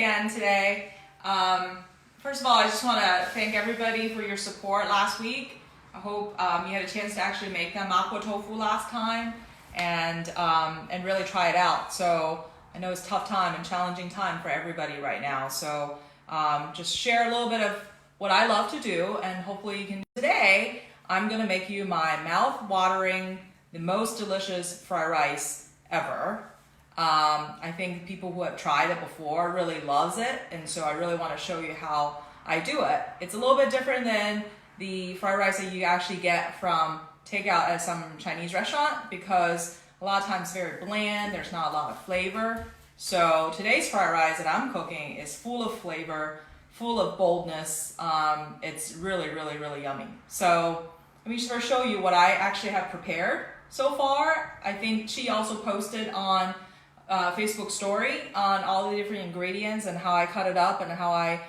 again today. First of all, I just want to thank everybody for your support last week. I hope you had a chance to actually make that mapo tofu last time and really try it out. So I know it's a tough time and challenging time for everybody right now. So just share a little bit of what I love to do, and hopefully you can. Today, I'm going to make you my mouth-watering, the most delicious fried rice ever. I think people who have tried it before really loves it, and so I really want to show you how I do it. It's a little bit different than the fried rice that you actually get from takeout at some Chinese restaurant, because a lot of times it's very bland, there's not a lot of flavor. So today's fried rice that I'm cooking is full of flavor, full of boldness. It's really, really, really yummy. So let me just first show you what I actually have prepared so far. I think she also posted on Facebook story on all the different ingredients and how I cut it up and how I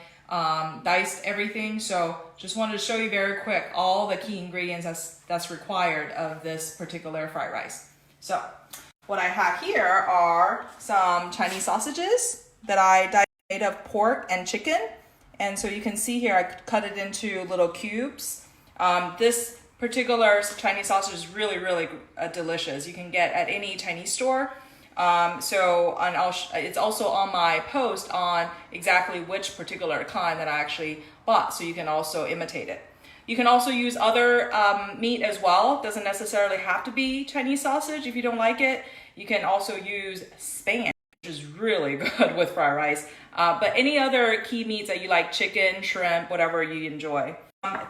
diced everything. So just wanted to show you very quick all the key ingredients that's required of this particular fried rice. So what I have here are some Chinese sausages that I diced made of pork and chicken. And so you can see here I cut it into little cubes. This particular Chinese sausage is really, really delicious. You can get at any Chinese store. It's also on my post on exactly which particular kind that I actually bought, so you can also imitate it. You can also use other meat as well. It doesn't necessarily have to be Chinese sausage if you don't like it. You can also use Spam, which is really good with fried rice. But any other key meats that you like, chicken, shrimp, whatever you enjoy.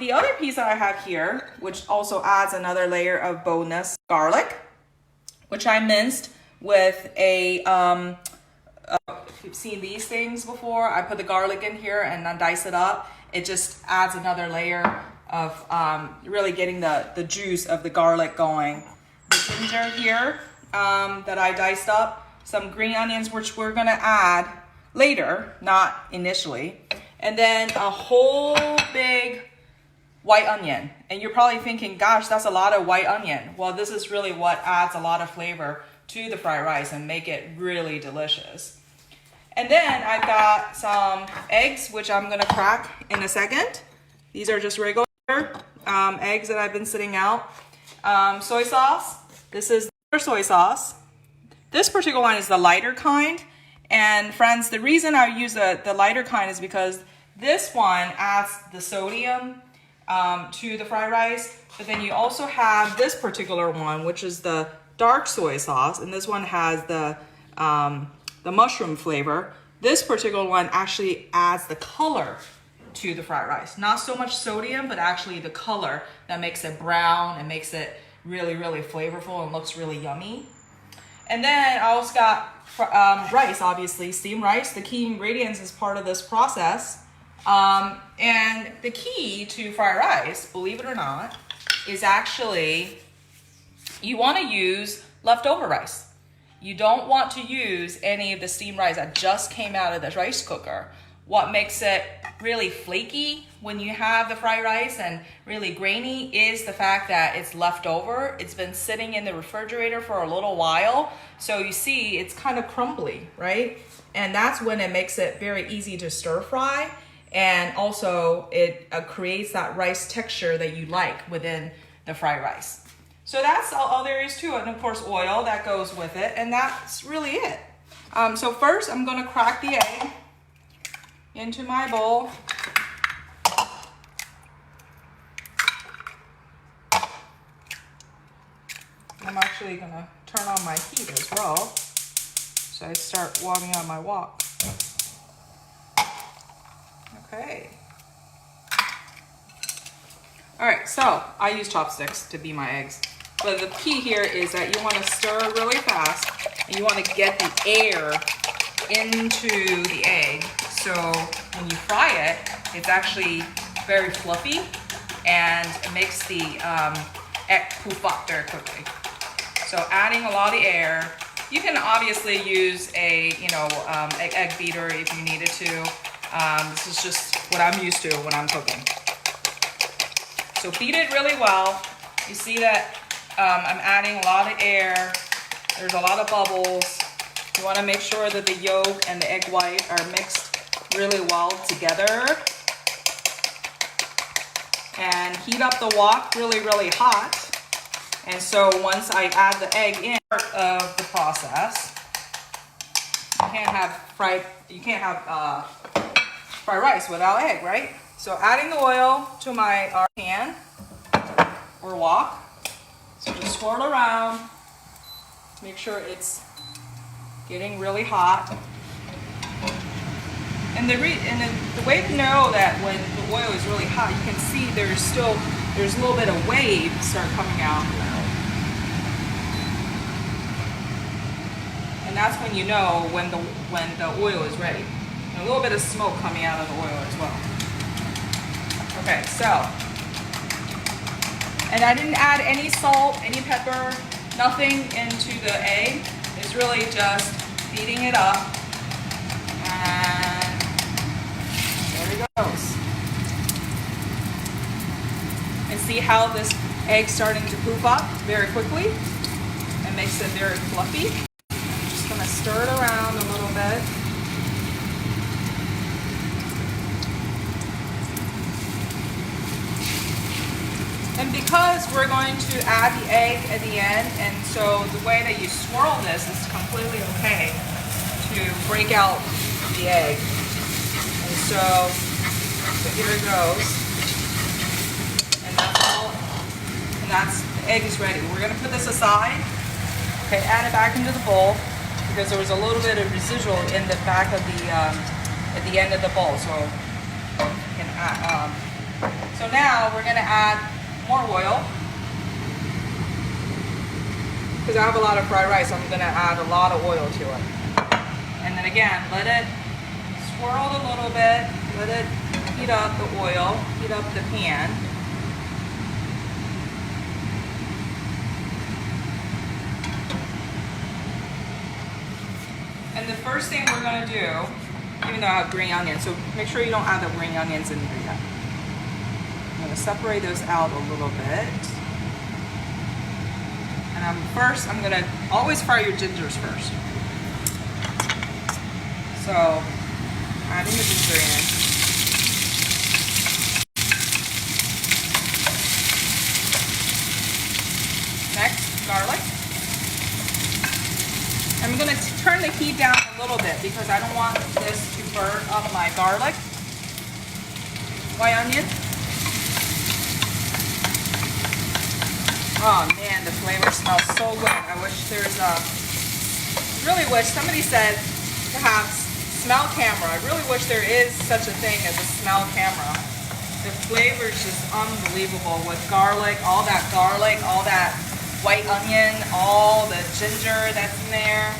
The other piece that I have here, which also adds another layer of boldness, garlic, which I minced with a, if you've seen these things before, I put the garlic in here and then dice it up. It just adds another layer of really getting the juice of the garlic going. The ginger here that I diced up, some green onions, which we're gonna add later, not initially. And then a whole big white onion. And you're probably thinking, gosh, that's a lot of white onion. Well, this is really what adds a lot of flavor to the fried rice and make it really delicious. And then I've got some eggs, which I'm gonna crack in a second. These are just regular eggs that I've been sitting out. Soy sauce, this is the soy sauce. This particular one is the lighter kind. And friends, the reason I use the lighter kind is because this one adds the sodium to the fried rice, but then you also have this particular one, which is the dark soy sauce, and this one has the mushroom flavor. This particular one actually adds the color to the fried rice. Not so much sodium, but actually the color that makes it brown and makes it really, really flavorful and looks really yummy. And then I also got rice, obviously, steamed rice. The key ingredients is part of this process. And the key to fried rice, believe it or not, is actually you want to use leftover rice. You don't want to use any of the steamed rice that just came out of the rice cooker. What makes it really flaky when you have the fried rice and really grainy is the fact that it's left over. It's been sitting in the refrigerator for a little while. So you see it's kind of crumbly, right? And that's when it makes it very easy to stir fry. And also it creates that rice texture that you like within the fried rice. So that's all there is to it. And of course, oil that goes with it. And that's really it. So first I'm gonna crack the egg into my bowl. I'm actually gonna turn on my heat as well. So I start warming on my wok. Okay. All right, so I use chopsticks to beat my eggs. But the key here is that you wanna stir really fast and you wanna get the air into the egg. So when you fry it, it's actually very fluffy and it makes the egg poof up very quickly. So adding a lot of air. You can obviously use a egg beater if you needed to. This is just what I'm used to when I'm cooking. So beat it really well. You see that I'm adding a lot of air. There's a lot of bubbles. You want to make sure that the yolk and the egg white are mixed really well together. And heat up the wok really, really hot. And so once I add the egg in, part of the process, you can't have fried rice without egg, right? So adding the oil to our pan or wok. So just swirl around, make sure it's getting really hot. And the way to know that when the oil is really hot, you can see there's a little bit of waves start coming out. And that's when you know when the oil is ready. And a little bit of smoke coming out of the oil as well. Okay, so, and I didn't add any salt, any pepper, nothing into the egg. It's really just beating it up. And there it goes. And see how this egg's starting to poof up very quickly? It makes it very fluffy. I'm just gonna stir it around a little bit. And because we're going to add the egg at the end, and so the way that you swirl this is completely okay to break out the egg. And so here it goes. And that's all, and the egg is ready. We're gonna put this aside. Okay, add it back into the bowl because there was a little bit of residual in the back of the, at the end of the bowl. So, you can add, so now we're gonna add more oil. Because I have a lot of fried rice, I'm gonna add a lot of oil to it. And then again, let it swirl a little bit, let it heat up the oil, heat up the pan. And the first thing we're gonna do, even though I have green onions, so make sure you don't add the green onions in there yet. I'm going to separate those out a little bit. And I'm going to always fry your gingers first. So, adding the ginger in. Next, garlic. I'm going to turn the heat down a little bit because I don't want this to burn up my garlic. White onion. Oh man, the flavor smells so good. I wish really wish somebody said to have smell camera. I really wish there is such a thing as a smell camera. The flavor is just unbelievable with garlic, all that white onion, all the ginger that's in there.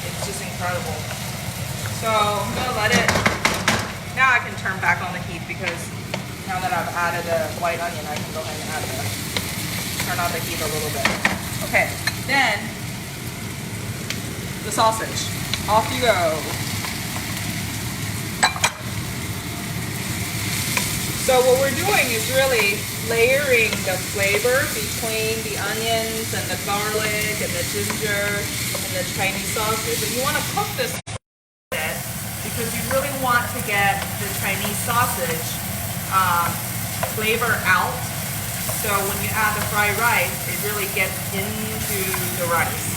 It's just incredible. So I'm gonna let it, now I can turn back on the heat because now that I've added the white onion, I can go ahead and add turn on the heat a little bit. Okay, then the sausage. Off you go. So what we're doing is really layering the flavor between the onions and the garlic and the ginger and the Chinese sausage. And you want to cook this a bit because you really want to get the Chinese sausage flavor out. So when you add the fried rice, it really gets into the rice.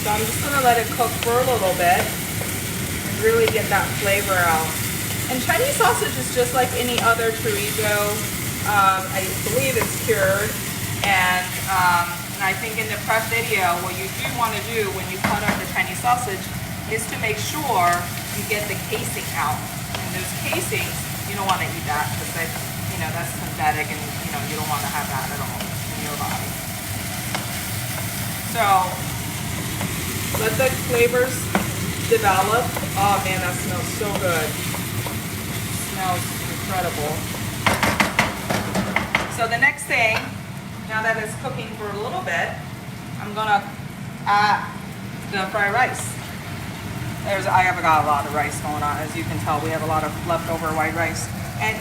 So I'm just gonna let it cook for a little bit and really get that flavor out. And Chinese sausage is just like any other chorizo. I believe it's cured. And I think in the prep video, what you do want to do when you cut up the Chinese sausage is to make sure you get the casing out. And those casings, you don't want to eat that because that's synthetic and you don't want to have that at all in your body. So let the flavors develop. Oh man, that smells so good. It smells incredible. So the next thing, now that it's cooking for a little bit, I'm gonna add the fried rice. I have got a lot of rice going on. As you can tell, we have a lot of leftover white rice. And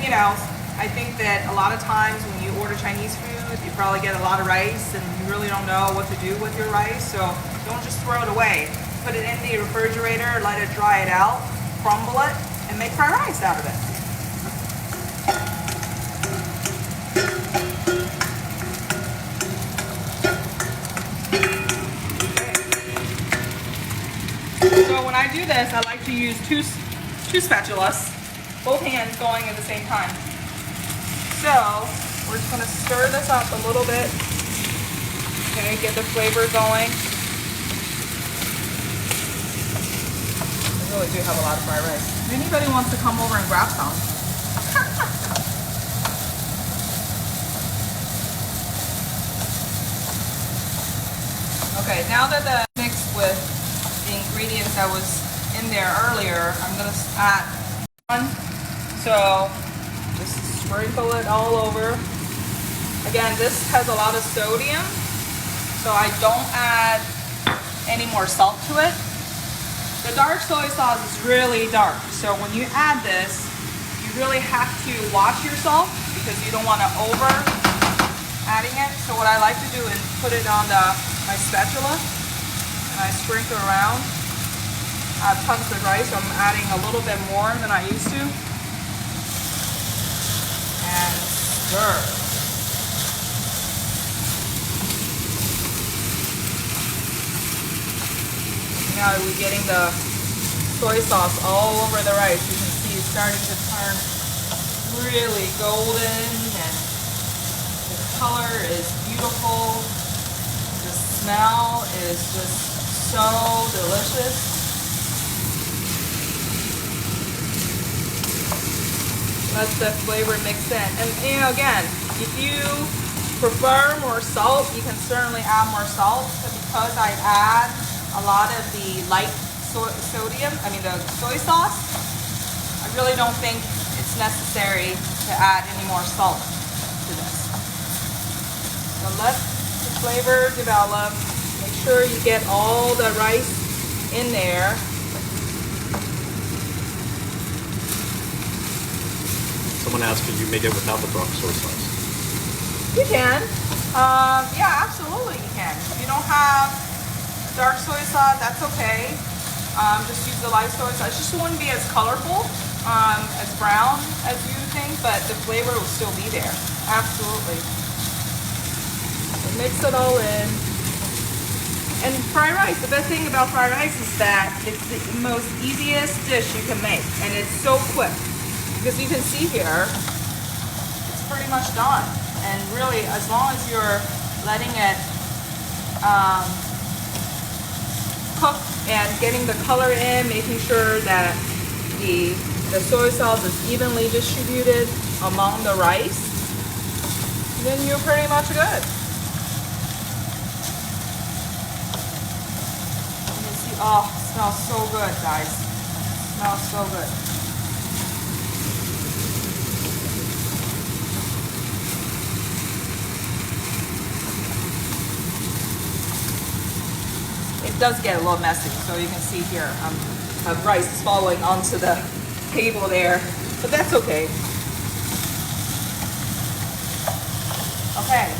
I think that a lot of times when you order Chinese food, you probably get a lot of rice and you really don't know what to do with your rice. So don't just throw it away. Put it in the refrigerator, let it dry it out, crumble it, and make fried rice out of it. So when I do this, I like to use two spatulas, both hands going at the same time. So we're just gonna stir this up a little bit. Okay, get the flavor going. I really do have a lot of fried rice. If anybody wants to come over and grab some. Okay, now that the mixed with the ingredients that was in there earlier, I'm gonna add one. So just sprinkle it all over. Again, this has a lot of sodium, so I don't add any more salt to it. The dark soy sauce is really dark, so when you add this, you really have to watch your salt because you don't want to over adding it. So what I like to do is put it on my spatula and I sprinkle around. I have tons of rice, so I'm adding a little bit more than I used to. And stir. Now we're getting the soy sauce all over the rice. You can see it's starting to turn really golden and the color is beautiful. The smell is just so delicious. Let the flavor mix in. And you know, again, if you prefer more salt, you can certainly add more salt. But because I add a lot of the light sodium, the soy sauce, I really don't think it's necessary to add any more salt to this. So let the flavor develop. Make sure you get all the rice in there. Someone asked, can you make it without the dark soy sauce? You can. Yeah, absolutely you can. If you don't have dark soy sauce, that's okay. Just use the light soy sauce. It just wouldn't be as colorful, as brown as you think, but the flavor will still be there. Absolutely. So mix it all in. And fried rice, the best thing about fried rice is that it's the most easiest dish you can make, and it's so quick. Because you can see here, it's pretty much done. And really, as long as you're letting it cook and getting the color in, making sure that the soy sauce is evenly distributed among the rice, then you're pretty much good. You can see, oh, it smells so good, guys. It smells so good. It does get a little messy, so you can see here I have rice falling onto the table there, but that's okay. Okay,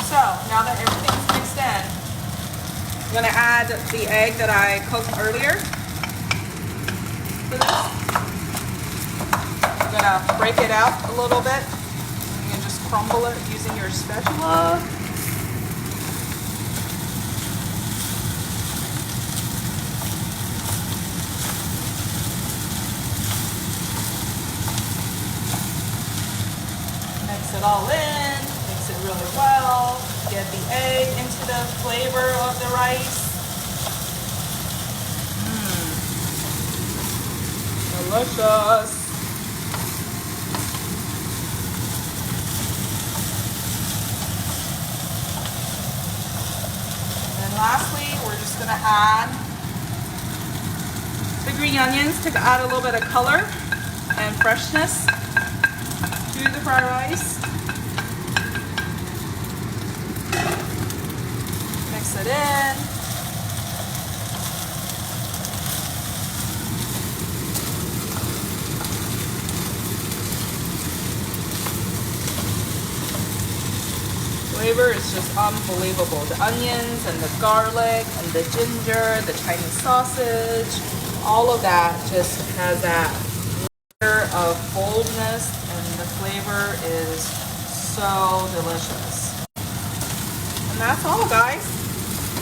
so now that everything's mixed in, I'm gonna add the egg that I cooked earlier to this. I'm gonna break it out a little bit. You can just crumble it using your spatula. Mix it all in, mix it really well, get the egg into the flavor of the rice. Delicious. And lastly, we're just gonna add the green onions to add a little bit of color and freshness to the fried rice. Mix it in. Flavor is just unbelievable. The onions and the garlic and the ginger, the Chinese sausage, all of that just has that of boldness, and the flavor is so delicious. And that's all, guys.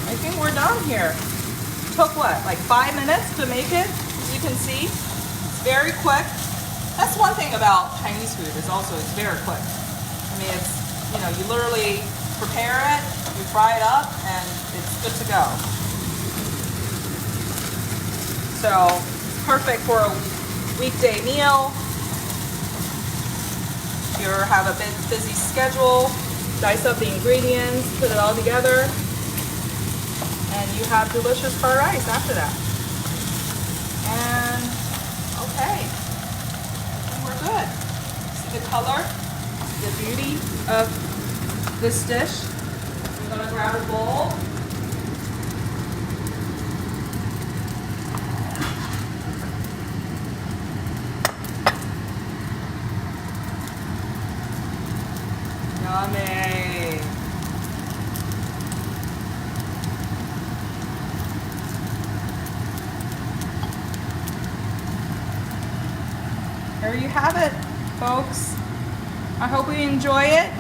I think we're done here. Took what, like 5 minutes to make it? As you can see, it's very quick. That's one thing about Chinese food, is also it's very quick. I mean, it's, you know, you literally prepare it, you fry it up, and it's good to go. So it's perfect for a weekday meal. If you have a bit busy schedule, dice up the ingredients, put it all together, and you have delicious fried rice after that. And okay, we're good. See the color, the beauty of this dish. I'm gonna grab a bowl. Yummy. There you have it, folks. I hope you enjoy it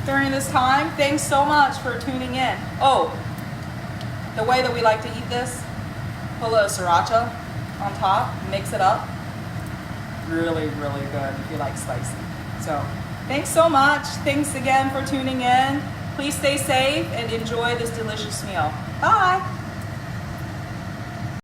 during this time. Thanks so much for tuning in. Oh, the way that we like to eat this, put a little sriracha on top, mix it up. Really, really good if you like spicy. So thanks so much. Thanks again for tuning in. Please stay safe and enjoy this delicious meal. Bye.